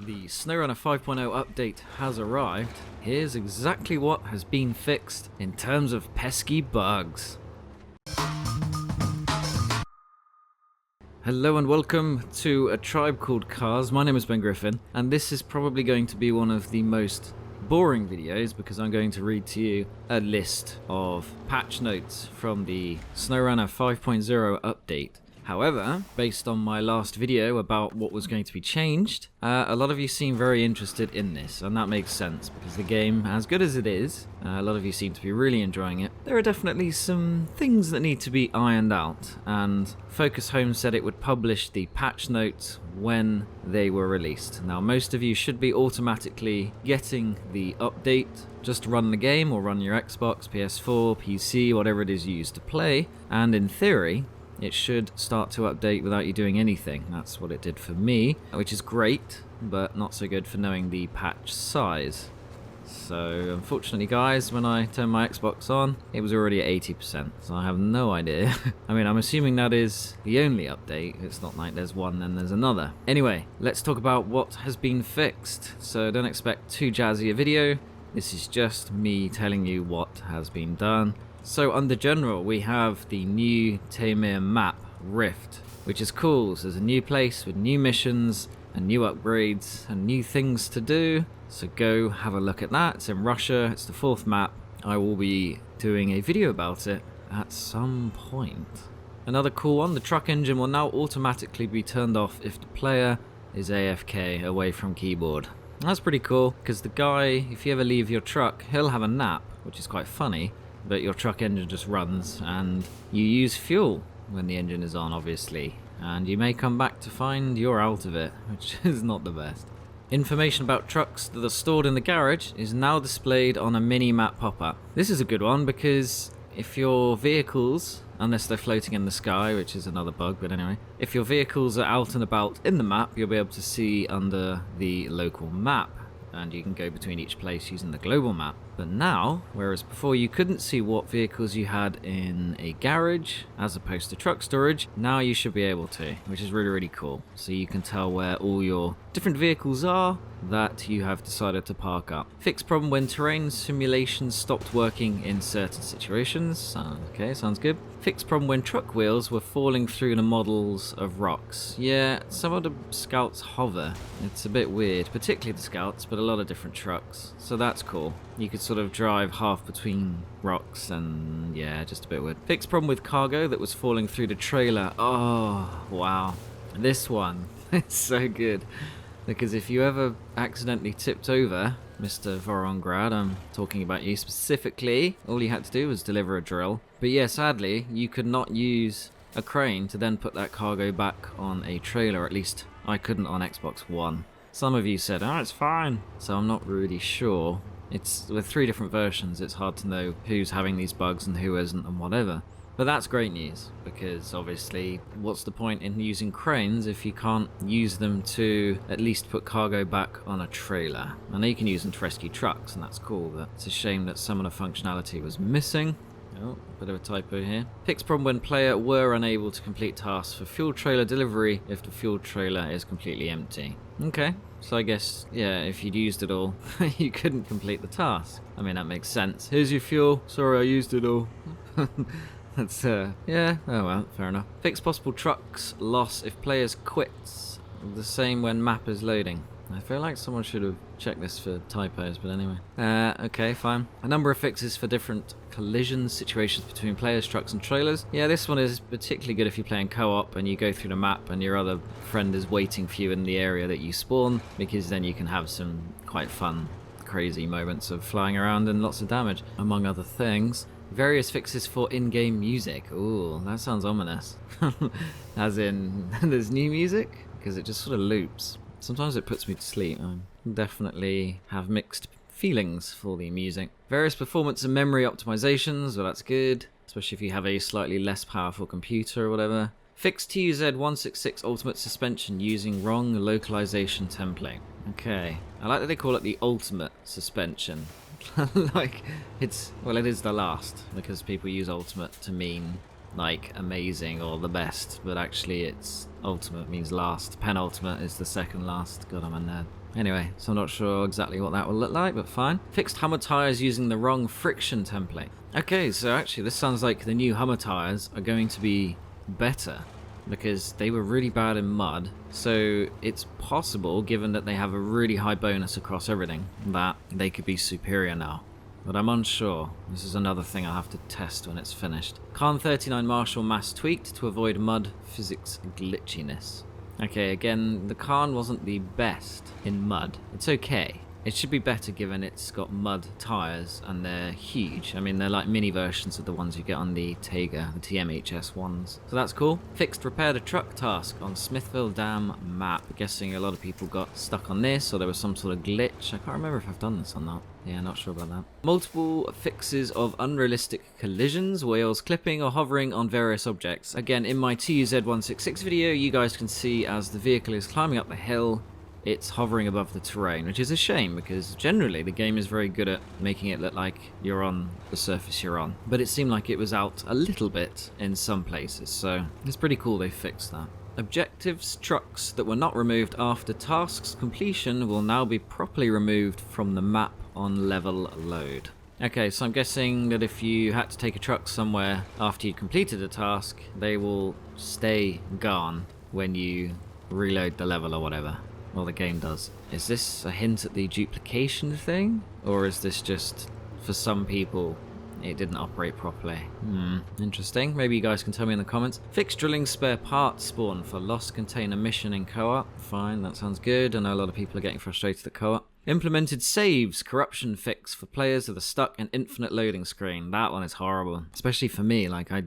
The SnowRunner 5.0 update has arrived. Here's exactly what has been fixed in terms of pesky bugs. Hello and welcome to A Tribe Called Cars. My name is Ben Griffin, and this is probably going to be one of the most boring videos because I'm going to read to you a list of patch notes from the SnowRunner 5.0 update. However, based on my last video about what was going to be changed, a lot of you seem very interested in this, and that makes sense because the game, as good as it is, a lot of you seem to be really enjoying it. There are definitely some things that need to be ironed out, and Focus Home said it would publish the patch notes when they were released. Now, most of you should be automatically getting the update. Just run the game or run your Xbox, PS4, PC, whatever it is you use to play, and in theory, it should start to update without you doing anything. That's what it did for me, which is great, but not so good for knowing the patch size. So, unfortunately guys, when I turned my Xbox on, it was already at 80%, so I have no idea. I mean, I'm assuming that is the only update. It's not like there's one, then there's another. Anyway, let's talk about what has been fixed. So don't expect too jazzy a video. This is just me telling you what has been done. So under General, we have the new Tamir map, Rift, which is cool. So there's a new place with new missions and new upgrades and new things to do. So go have a look at that. It's in Russia. It's the 4th map. I will be doing a video about it at some point. Another cool one, the truck engine will now automatically be turned off if the player is AFK, away from keyboard. That's pretty cool, because the guy, if you ever leave your truck, he'll have a nap, which is quite funny. But your truck engine just runs, and you use fuel when the engine is on, obviously. And you may come back to find you're out of it, which is not the best. Information about trucks that are stored in the garage is now displayed on a mini-map pop-up. This is a good one because if your vehicles, unless they're floating in the sky, which is another bug, but anyway, if your vehicles are out and about in the map, you'll be able to see under the local map. And you can go between each place using the global map. But now, whereas before you couldn't see what vehicles you had in a garage as opposed to truck storage, now you should be able to, which is really, really cool. So you can tell where all your different vehicles are that you have decided to park up. Fixed problem when terrain simulations stopped working in certain situations. Okay, sounds good. Fixed problem when truck wheels were falling through the models of rocks. Yeah, some of the scouts hover. It's a bit weird, particularly the scouts, but a lot of different trucks. So that's cool. You could sort of drive half between rocks and yeah, just a bit weird. Fixed problem with cargo that was falling through the trailer. Oh, wow. This one is so good. Because if you ever accidentally tipped over Mr. Vorongrad, I'm talking about you specifically, all you had to do was deliver a drill. But yeah, sadly, you could not use a crane to then put that cargo back on a trailer. At least I couldn't on Xbox One. Some of you said, oh, it's fine. So I'm not really sure. It's with 3 different versions, it's hard to know who's having these bugs and who isn't and whatever. But that's great news, because obviously, what's the point in using cranes if you can't use them to at least put cargo back on a trailer? I know you can use them to rescue trucks, and that's cool, but it's a shame that some of the functionality was missing. Oh, bit of a typo here. Fixed problem when player were unable to complete tasks for fuel trailer delivery if the fuel trailer is completely empty. Okay, so I guess, yeah, if you'd used it all, you couldn't complete the task. I mean, that makes sense. Here's your fuel. Sorry, I used it all. That's, yeah, oh well, fair enough. Fix possible trucks loss if players quits. The same when map is loading. I feel like someone should have checked this for typos, but anyway. Okay, fine. A number of fixes for different collision situations between players, trucks and trailers. Yeah, this one is particularly good if you play in co-op and you go through the map and your other friend is waiting for you in the area that you spawn, because then you can have some quite fun, crazy moments of flying around and lots of damage, among other things. Various fixes for in-game music. Ooh, that sounds ominous. As in, there's new music? Because it just sort of loops. Sometimes it puts me to sleep. I definitely have mixed feelings for the music. Various performance and memory optimizations. Well, that's good. Especially if you have a slightly less powerful computer or whatever. Fixed TUZ166 ultimate suspension using wrong localization template. Okay. I like that they call it the ultimate suspension. Like, it is the last, because people use ultimate to mean like amazing or the best, but actually it's ultimate means last. Penultimate is the second last. God, I'm a nerd. Anyway, so I'm not sure exactly what that will look like, but fine. Fixed Hummer tyres using the wrong friction template. Okay, so actually this sounds like the new Hummer tyres are going to be better, because they were really bad in mud. So it's possible, given that they have a really high bonus across everything, that they could be superior now. But I'm unsure. This is another thing I'll have to test when it's finished. Karn 39 Marshall mass tweaked to avoid mud physics glitchiness. Okay, again, the Karn wasn't the best in mud. It's okay. It should be better given it's got mud tyres and they're huge. I mean, they're like mini versions of the ones you get on the Tega, the TMHS ones. So that's cool. Fixed repair the truck task on Smithville Dam map. I'm guessing a lot of people got stuck on this, or there was some sort of glitch. I can't remember if I've done this or not. Yeah, not sure about that. Multiple fixes of unrealistic collisions, whales clipping or hovering on various objects. Again, in my TUZ166 video, you guys can see as the vehicle is climbing up the hill, it's hovering above the terrain, which is a shame because generally the game is very good at making it look like you're on the surface you're on. But it seemed like it was out a little bit in some places, so it's pretty cool they fixed that. Objectives, trucks that were not removed after tasks completion will now be properly removed from the map on level load. Okay, so I'm guessing that if you had to take a truck somewhere after you completed a task, they will stay gone when you reload the level or whatever. Well, the game does. Is this a hint at the duplication thing? Or is this just, for some people, it didn't operate properly? Interesting. Maybe you guys can tell me in the comments. Fixed drilling spare parts spawn for lost container mission in co-op. Fine, that sounds good. I know a lot of people are getting frustrated at co-op. Implemented saves corruption fix for players with a stuck and infinite loading screen. That one is horrible. Especially for me. Like, I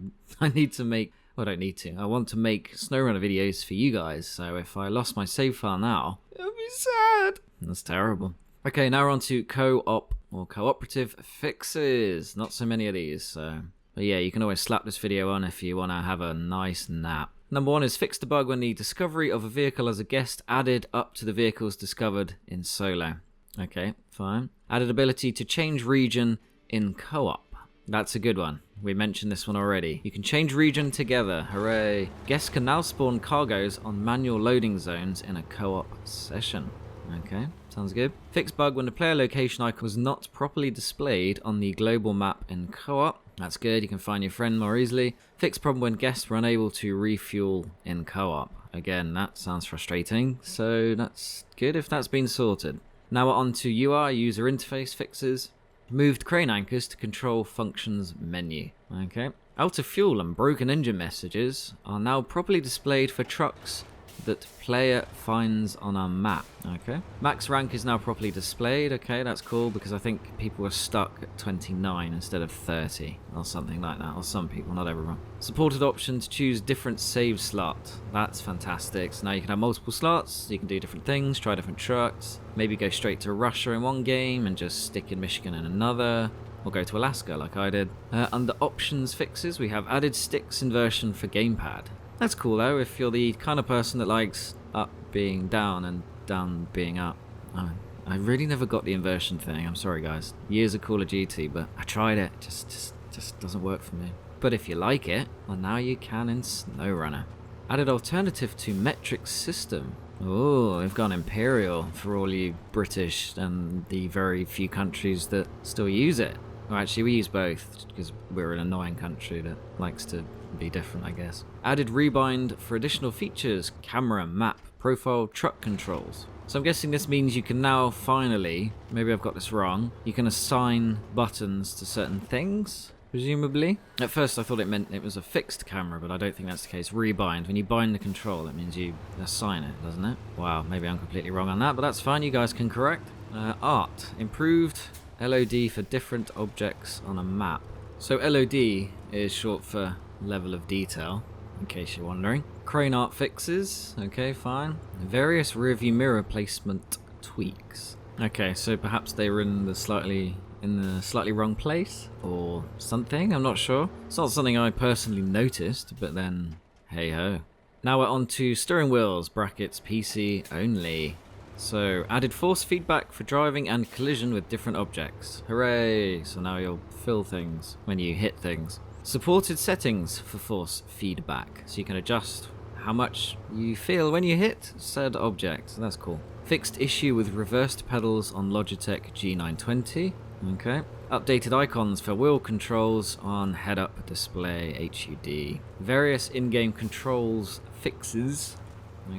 need to make... Well, I don't need to. I want to make SnowRunner videos for you guys, so if I lost my save file now, it would be sad. That's terrible. Okay, now we're on to co-op or cooperative fixes. Not so many of these, so... But yeah, you can always slap this video on if you want to have a nice nap. Number 1 is fix the bug when the discovery of a vehicle as a guest added up to the vehicles discovered in solo. Okay, fine. Added ability to change region in co-op. That's a good one. We mentioned this one already. You can change region together. Hooray. Guests can now spawn cargoes on manual loading zones in a co-op session. Okay, sounds good. Fix bug when the player location icon was not properly displayed on the global map in co-op. That's good. You can find your friend more easily. Fix problem when guests were unable to refuel in co-op. Again, that sounds frustrating. So that's good if that's been sorted. Now we're on to UI, user interface fixes. Moved crane anchors to control functions menu. Okay. Out of fuel and broken engine messages are now properly displayed for trucks that player finds on our map. Okay. Max rank is now properly displayed. Okay, that's cool because I think people were stuck at 29 instead of 30 or something like that. Or some people, not everyone. Supported option to choose different save slot. That's fantastic. So now you can have multiple slots. You can do different things, try different trucks. Maybe go straight to Russia in one game and just stick in Michigan in another. Or go to Alaska like I did. Under options fixes, we have added sticks inversion for gamepad. That's cool though, if you're the kind of person that likes up being down and down being up. I really never got the inversion thing, I'm sorry guys. Years of Call of Duty, but I tried it, just doesn't work for me. But if you like it, well now you can in SnowRunner. Added alternative to metric system. Oh, we've gone Imperial for all you British and the very few countries that still use it. Well, actually, we use both because we're an annoying country that likes to be different, I guess. Added rebind for additional features, camera, map, profile, truck controls. So I'm guessing this means you can now finally, maybe I've got this wrong, you can assign buttons to certain things, presumably. At first I thought it meant it was a fixed camera, but I don't think that's the case. Rebind, when you bind the control, it means you assign it, doesn't it? Wow, maybe I'm completely wrong on that, but that's fine, you guys can correct. Art, improved LOD for different objects on a map. So LOD is short for level of detail, in case you're wondering. Crane art fixes, okay, fine. Various rearview mirror placement tweaks. Okay, so perhaps they were in the slightly wrong place or something, I'm not sure. It's not something I personally noticed, but then hey ho. Now we're on to steering wheels, brackets PC only. So, added force feedback for driving and collision with different objects. Hooray! So now you'll feel things when you hit things. Supported settings for force feedback, so you can adjust how much you feel when you hit said object. So that's cool. Fixed issue with reversed pedals on Logitech G920. Okay. Updated icons for wheel controls on head-up display HUD. Various in-game controls fixes.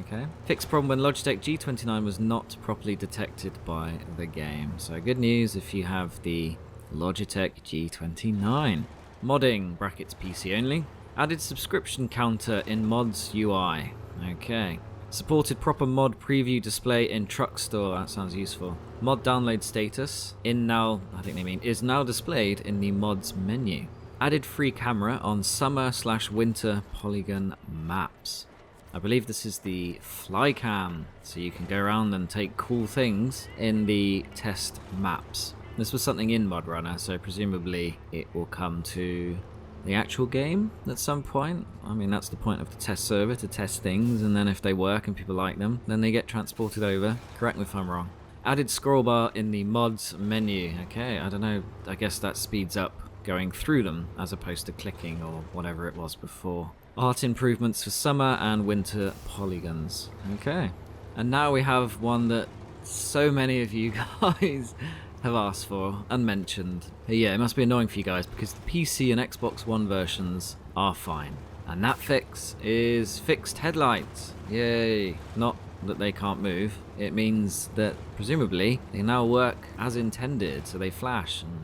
Okay. Fixed problem when Logitech G29 was not properly detected by the game. So good news if you have the Logitech G29. Modding, brackets PC only. Added subscription counter in mods UI. Okay. Supported proper mod preview display in truck store. That sounds useful. Mod download status in now, I think they mean, is now displayed in the mods menu. Added free camera on summer/winter polygon maps. I believe this is the flycam, so you can go around and take cool things in the test maps. This was something in SnowRunner, so presumably it will come to the actual game at some point. I mean, that's the point of the test server, to test things, and then if they work and people like them, then they get transported over. Correct me if I'm wrong. Added scroll bar in the mods menu. Okay, I don't know, I guess that speeds up going through them as opposed to clicking or whatever it was before. Art improvements for summer and winter polygons. Okay. And now we have one that so many of you guys have asked for and mentioned. Yeah, it must be annoying for you guys because the PC and Xbox One versions are fine. And that fix is fixed headlights. Yay. Not that they can't move. It means that presumably they now work as intended, so they flash and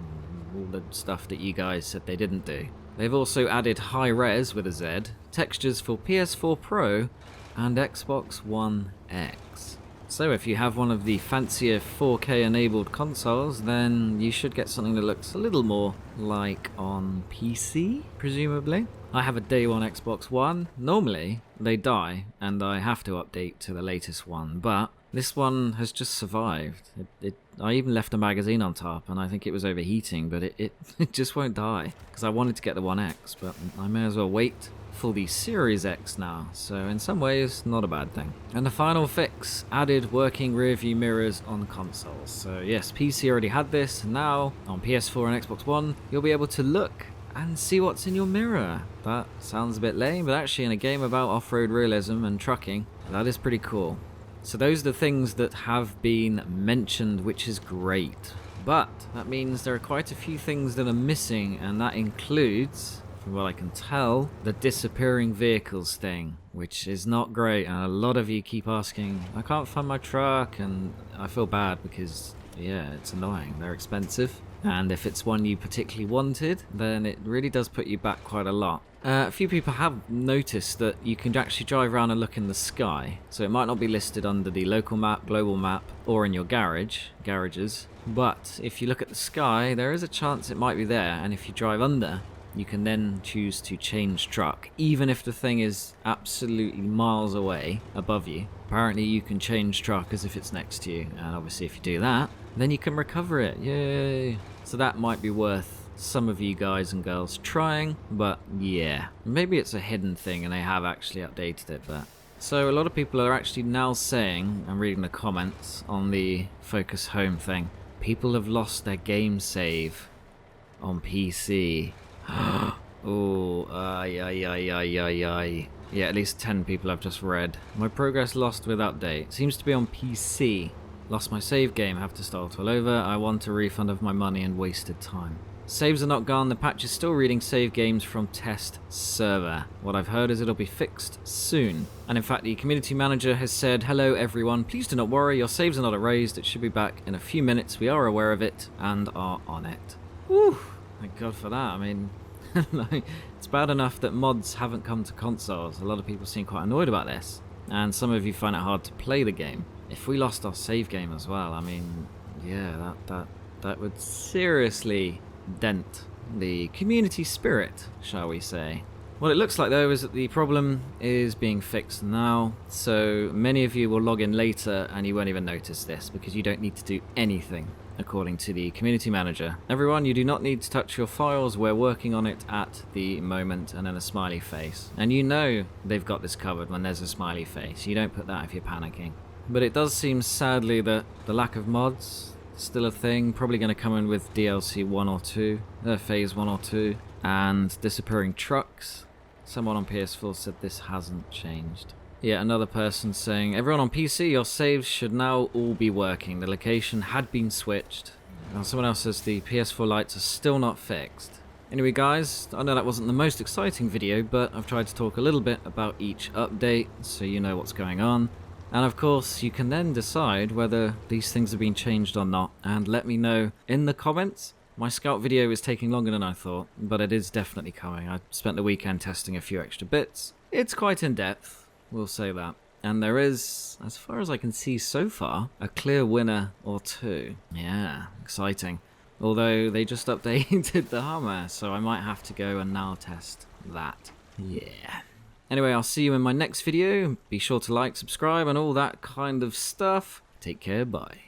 all the stuff that you guys said they didn't do. They've also added high res with a Z, textures for PS4 Pro and Xbox One X. So if you have one of the fancier 4K enabled consoles, then you should get something that looks a little more like on PC, presumably. I have a day one Xbox One. Normally, they die and I have to update to the latest one, but this one has just survived. I even left a magazine on top and I think it was overheating, but it just won't die because I wanted to get the One X, but I may as well wait for the Series X now, so in some ways not a bad thing. And the final fix, added working rear view mirrors on consoles. So yes, PC already had this, and now on PS4 and Xbox One you'll be able to look and see what's in your mirror. That sounds a bit lame, but actually in a game about off-road realism and trucking, that is pretty cool. So those are the things that have been mentioned, which is great. But that means there are quite a few things that are missing, and that includes, from what I can tell, the disappearing vehicles thing, which is not great, and a lot of you keep asking, I can't find my truck, and I feel bad because, yeah, it's annoying. They're expensive, and if it's one you particularly wanted, then it really does put you back quite a lot. A few people have noticed that you can actually drive around and look in the sky, so it might not be listed under the local map, global map, or in your garages, but if you look at the sky, there is a chance it might be there, and if you drive under, you can then choose to change truck, even if the thing is absolutely miles away above you. Apparently you can change truck as if it's next to you, and obviously if you do that, then you can recover it. Yay! So that might be worth some of you guys and girls trying, but yeah, maybe it's a hidden thing and they have actually updated it. But so a lot of people are actually now saying, I'm reading the comments on the Focus Home thing, people have lost their game save on PC. Oh, yeah, at least 10 people I've just read. My progress lost with update. Seems to be on PC. Lost my save game, have to start all over. I want a refund of my money and wasted time. Saves are not gone, the patch is still reading save games from test server. What I've heard is it'll be fixed soon. And in fact, the community manager has said, hello everyone, please do not worry, your saves are not erased, it should be back in a few minutes, we are aware of it and are on it. Whew, thank God for that. I mean, it's bad enough that mods haven't come to consoles. A lot of people seem quite annoyed about this, and some of you find it hard to play the game. If we lost our save game as well, I mean, yeah, that would seriously dent the community spirit, shall we say. What it looks like though is that the problem is being fixed now, so many of you will log in later and you won't even notice this because you don't need to do anything, according to the community manager. Everyone, you do not need to touch your files, we're working on it at the moment, and then a smiley face. And you know they've got this covered when there's a smiley face, you don't put that if you're panicking. But it does seem sadly that the lack of mods still a thing. Probably going to come in with DLC 1 or 2, Phase 1 or 2, and disappearing trucks. Someone on PS4 said this hasn't changed. Yeah, another person saying, everyone on PC, your saves should now all be working. The location had been switched. And someone else says the PS4 lights are still not fixed. Anyway guys, I know that wasn't the most exciting video, but I've tried to talk a little bit about each update so you know what's going on. And of course, you can then decide whether these things have been changed or not, and let me know in the comments. My scout video is taking longer than I thought, but it is definitely coming. I spent the weekend testing a few extra bits. It's quite in-depth, we'll say that. And there is, as far as I can see so far, a clear winner or two. Yeah, exciting. Although they just updated the Hummer, so I might have to go and now test that. Yeah. Anyway, I'll see you in my next video. Be sure to like, subscribe, and all that kind of stuff. Take care, bye.